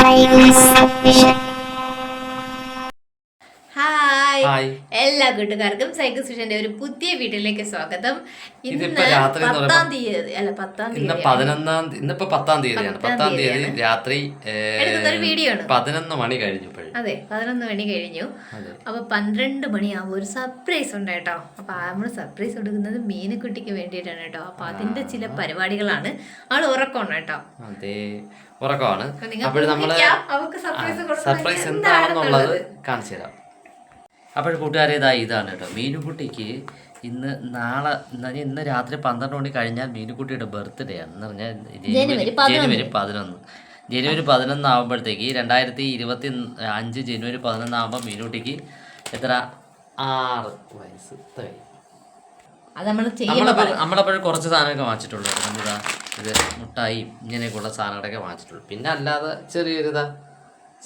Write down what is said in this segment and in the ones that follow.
Hi എല്ലാ കൂട്ടുകാർക്കും cycle സുഷന്റെ ഒരു പുതിയ വീട്ടിലേക്ക് സ്വാഗതം. ഇന്ന് 10-ാം തീയതി അല്ല 10-ാം തീയതി ഇന്നിപ്പോ 10-ാം തീയതിയാണ്. 10-ാം തീയതി രാത്രി ഒരു വീഡിയോ ആണ്. 11 മണി കഴിഞ്ഞു. അതെ, 11 മണി കഴിഞ്ഞു. അപ്പൊ 12 മണിയാകുമ്പോൾ ഒരു സർപ്രൈസ് ഉണ്ട് കേട്ടോ. അപ്പൊ നമ്മള് സർപ്രൈസ് കൊടുക്കുന്നത് മീനുകുട്ടിക്ക് വേണ്ടിയിട്ടാണ് കേട്ടോ. അപ്പൊ അതിന്റെ ചില പരിപാടികളാണ്. ആള് ഉറക്കമാണ് കേട്ടോ. അതെ, ഉറക്കമാണ്. അപ്പോൾ നമ്മള് സർപ്രൈസ് എന്താണെന്നുള്ളത് കാണിച്ചു തരാം. അപ്പോൾ കൂട്ടുകാരെ ഇതാണ് കേട്ടോ. മീനുകുട്ടിക്ക് ഇന്ന് രാത്രി 12 മണി കഴിഞ്ഞാൽ മീനുകുട്ടിയുടെ ബർത്ത്ഡേ ആണ്. എന്ന് പറഞ്ഞാൽ ജനുവരി 11 ആകുമ്പോഴത്തേക്ക് 2025 ജനുവരി 11 ആകുമ്പോൾ മീനുകുട്ടിക്ക് എത്ര 6 വയസ്സ് തികയും. നമ്മളപ്പോഴും കുറച്ച് സാധനമൊക്കെ വാങ്ങിച്ചിട്ടുള്ളൂ. നമ്മളിതാ ഇത് മുട്ടായി ഇങ്ങനെയൊക്കെയുള്ള സാധനങ്ങളൊക്കെ വാങ്ങിച്ചിട്ടുള്ളൂ. പിന്നെ അല്ലാതെ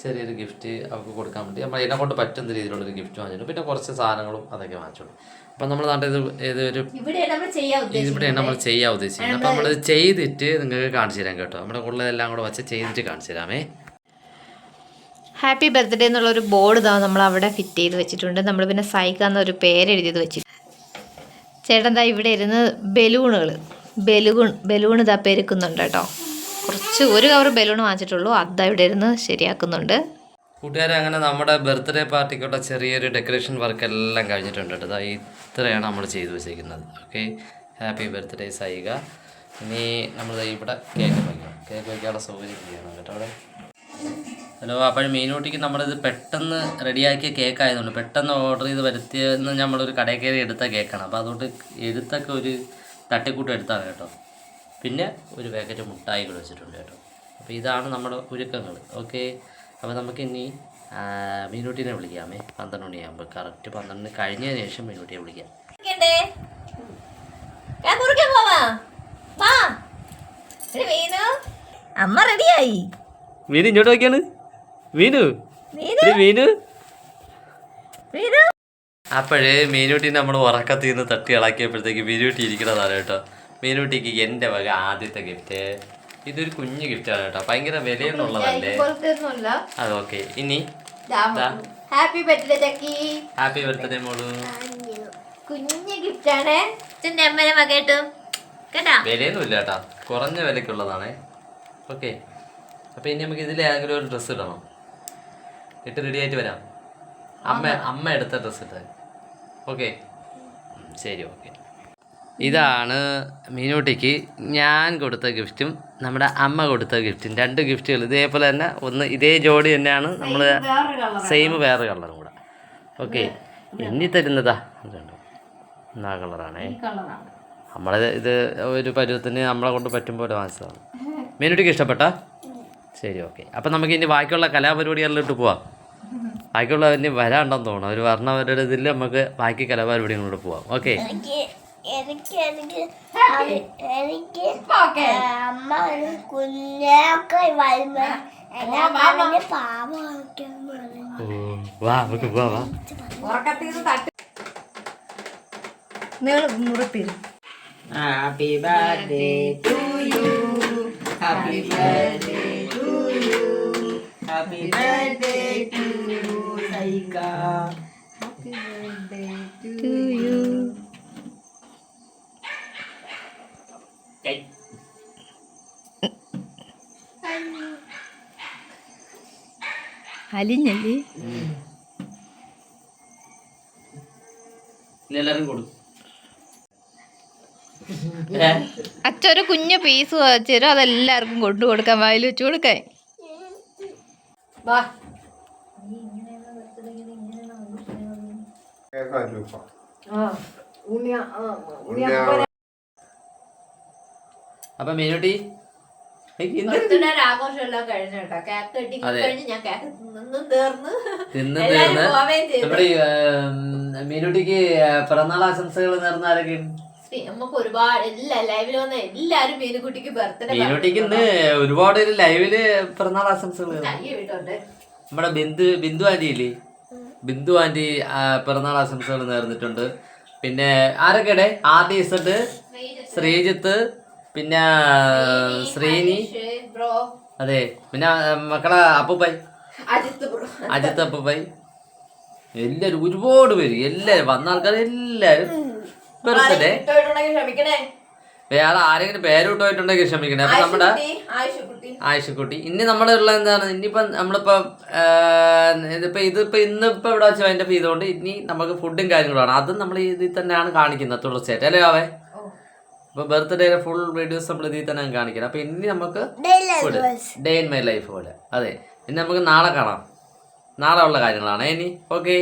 ചെറിയൊരു ഗിഫ്റ്റ് അവർക്ക് കൊടുക്കാൻ വേണ്ടി നമ്മൾ ഇതിനെ കൊണ്ട് പറ്റുന്ന രീതിയിലുള്ളൊരു ഗിഫ്റ്റ് വാങ്ങിച്ചിട്ടുണ്ട്. പിന്നെ കുറച്ച് സാധനങ്ങളും അതൊക്കെ വാങ്ങിച്ചോളൂ. അപ്പം നമ്മൾ നാട്ടിൽ ഇവിടെയാണ് നമ്മൾ ചെയ്യാൻ ഉദ്ദേശിക്കുന്നത്. അപ്പം നമ്മൾ ചെയ്തിട്ട് നിങ്ങൾക്ക് കാണിച്ചു തരാം കേട്ടോ. നമ്മുടെ ഉള്ളതെല്ലാം കൂടെ വെച്ച് ചെയ്തിട്ട് കാണിച്ചു തരാമേ. ഹാപ്പി ബർത്ത്ഡേ എന്നുള്ളൊരു ബോർഡ് നമ്മൾ അവിടെ ഫിറ്റ് ചെയ്ത് വെച്ചിട്ടുണ്ട്. നമ്മൾ പിന്നെ സൈക്ക എന്നൊരു പേരെഴുതിയത് വെച്ചിട്ടുണ്ട്. ചേട്ടൻ ഇവിടെ ഇരുന്ന് ബലൂൺ ഇതാ പെരുക്കുന്നുണ്ട് കേട്ടോ. ഒരു കവർ ബലൂൺ വാങ്ങിച്ചിട്ടുള്ളൂ. അതാ ഇവിടെ ഇരുന്ന് ശരിയാക്കുന്നുണ്ട്. കൂട്ടുകാരെ, അങ്ങനെ നമ്മുടെ ബർത്ത്ഡേ പാർട്ടിക്കുള്ള ചെറിയൊരു ഡെക്കറേഷൻ വർക്ക് എല്ലാം കഴിഞ്ഞിട്ടുണ്ട് കേട്ടോ. ഇത്രയാണ് നമ്മൾ ചെയ്തു വെച്ചിരിക്കുന്നത്. Okay, happy birthday Saika. ഇനി നമ്മൾ ഇവിടെ കേക്ക് വയ്ക്കാനുള്ള സൗകര്യം ചെയ്യണം കേട്ടോ അവിടെ. ഹലോ, അപ്പോൾ മീനൂട്ടിക്ക് നമ്മളിത് പെട്ടെന്ന് റെഡിയാക്കിയ കേക്ക് ആയതുകൊണ്ട് പെട്ടെന്ന് ഓർഡർ ചെയ്ത് വരുത്തിയെന്ന് നമ്മളൊരു കടയിൽ കയറി എടുത്ത കേക്കാണ്. അപ്പോൾ അതുകൊണ്ട് എഴുത്തൊക്കെ ഒരു തട്ടിക്കൂട്ട് എടുത്താണ് കേട്ടോ. പിന്നെ ഒരു പാക്കറ്റ് മുട്ടായി കൂടെ വെച്ചിട്ടുണ്ട് കേട്ടോ. അപ്പോൾ ഇതാണ് നമ്മുടെ ഒരുക്കങ്ങൾ. ഓക്കെ, അപ്പോൾ നമുക്കിനി മീനൂട്ടിനെ വിളിക്കാമേ. 12 മണിയാകുമ്പോൾ കറക്റ്റ് 12 കഴിഞ്ഞതിന് ശേഷം മീനൂട്ടിയെ വിളിക്കാം. അമ്മ റെഡിയായി. മീനു ഇങ്ങോട്ട് നോക്കിയാണ്. മീനു. അപ്പോഴേ മീനൂട്ടിനെ നമ്മൾ ഉറക്കത്തിൽ നിന്ന് തട്ടി ഇളക്കിയപ്പോഴത്തേക്ക് മീനൂട്ടി ഇരിക്കുന്നതാണ് കേട്ടോ. മീനൂട്ടിക്ക് എൻ്റെ വക ആദ്യത്തെ ഗിഫ്റ്റ്. ഇതൊരു കുഞ്ഞു ഗിഫ്റ്റാണ് കേട്ടോ. ഭയങ്കര വിലയെന്നുള്ളതല്ലേ. അത് ഓക്കെ. ഇനി ഹാപ്പി ബർത്ത്ഡേ ചക്കി. ഹാപ്പി ബർത്ത്ഡേ മോളു. കുഞ്ഞു ഗിഫ്റ്റാണ്. അമ്മേനെ വകയിട്ടും കേട്ടാ. വിലയൊന്നും ഇല്ല കേട്ടോ, കുറഞ്ഞ വിലക്കുള്ളതാണേ. ഓക്കെ, അപ്പോൾ ഇനി നമുക്ക് ഇതിൽ ഏതെങ്കിലും ഒരു ഡ്രസ്സ് ഇടണം. ഇട്ട് റെഡി ആയിട്ട് വരാം. അമ്മ എടുത്ത ഡ്രസ്സ് ഇട്ടത്. ഓക്കെ, ശരി. ഓക്കെ, ഇതാണ് മീനൂട്ടിക്ക് ഞാൻ കൊടുത്ത ഗിഫ്റ്റും നമ്മുടെ അമ്മ കൊടുത്ത ഗിഫ്റ്റും. 2 ഗിഫ്റ്റുകൾ ഇതേപോലെ തന്നെ. ഒന്ന് ഇതേ ജോഡി തന്നെയാണ്, നമ്മൾ സെയിം വേറെ കളറും കൂടെ. ഓക്കെ, ഇനി തരുന്നതാ എന്നാ കളറാണേ. നമ്മളെ ഇത് ഒരു പരുവത്തിന് നമ്മളെ കൊണ്ട് പറ്റുമ്പോൾ വാങ്ങിച്ചതാണ്. മീനൂട്ടിക്ക് ഇഷ്ടപ്പെട്ട? ശരി, ഓക്കെ. അപ്പം നമുക്ക് ഇനി ബാക്കിയുള്ള കലാപരിപാടികളിലോട്ട് പോവാം. ബാക്കിയുള്ള ഇനി വരാണ്ടെന്ന് തോന്നുന്നു. അവർ പറഞ്ഞവരുടെ ഇതിൽ നമുക്ക് ബാക്കി കലാപരിപാടികളിലോട്ട് പോവാം. ഓക്കെ, അമ്മ ഒരു കുഞ്ഞൊക്കെ വരുമ്പോ happy birthday to you, happy birthday to you, happy birthday to you Saika, happy birthday to you. അലിഞ്ഞല്ലേ. എല്ലാവരും കൊടുക്കും. അച്ഛൊരു കുഞ്ഞു പീസ് വെച്ചുതരും. അതെല്ലാവർക്കും കൊണ്ടു കൊടുക്കാൻ, വായിൽ വെച്ച് കൊടുക്കാൻ. അപ്പൊ മീനൂട്ടി ആഘോഷമെല്ലാം കഴിഞ്ഞു കേട്ടോ. കേക്ക് കെട്ടി ഞാൻ കേക്ക് തിന്ന് നമ്മുടെ മീനൂട്ടിക്ക് പിറന്നാൾ ആശംസകൾ നേർന്നാരൊക്കെ. നമുക്ക് ഒരുപാട് ലൈവിൽ വന്ന എല്ലാരും മീനുകുട്ടിക്ക് ബർത്ത്ഡേ. മീനൂട്ടിക്ക് ഇന്ന് ഒരുപാട് ലൈവില് പിറന്നാൾ ആശംസകൾ. നമ്മുടെ ബിന്ദു ആന്റി ഇല്ലേ, ബിന്ദു ആന്റി പിറന്നാൾ ആശംസകൾ നേർന്നിട്ടുണ്ട്. പിന്നെ ആരൊക്കെയുടെ ആർട്ടിസ്റ്റ് ശ്രീജിത്ത്, പിന്നെ ശ്രീനി, അതെ പിന്നെ മക്കളെ അപ്പൂപ്പായി അജിത്ത് അപ്പൂപ്പായി എല്ലാരും ഒരുപാട് പേര് എല്ലാരും വന്ന ആൾക്കാർ എല്ലാരും ബർത്ത്ഡേ. വേറെ ആരെങ്കിലും പേര് വിട്ടുപോയിട്ടുണ്ടെങ്കിൽ ക്ഷമിക്കണേ. അപ്പൊ നമ്മുടെ ആയിഷക്കുട്ടി ഇനി നമ്മുടെ ഉള്ള എന്താണ് ഇനിയിപ്പം നമ്മളിപ്പോ ഇതിപ്പോ ഇന്നിപ്പോ ഇവിടെ വെച്ച് അതിന്റെ ചെയ്തുകൊണ്ട് ഇനി നമുക്ക് ഫുഡും കാര്യങ്ങളാണ്. അതും നമ്മൾ ഇതിൽ തന്നെയാണ് കാണിക്കുന്നത് തുടർച്ചയായിട്ട് അല്ലേ ആവേ. അപ്പൊ ബർത്ത്ഡേയുടെ ഫുൾ വീഡിയോസ് നമ്മൾ ഇതിൽ തന്നെ കാണിക്കണം. അപ്പൊ ഇനി നമുക്ക് ഡേ ഇൻ മൈ ലൈഫ് പോലെ. അതെ ഇനി നമുക്ക് നാളെ കാണാം. നാളെ ഉള്ള കാര്യങ്ങളാണ് ഇനി. ഓക്കെ.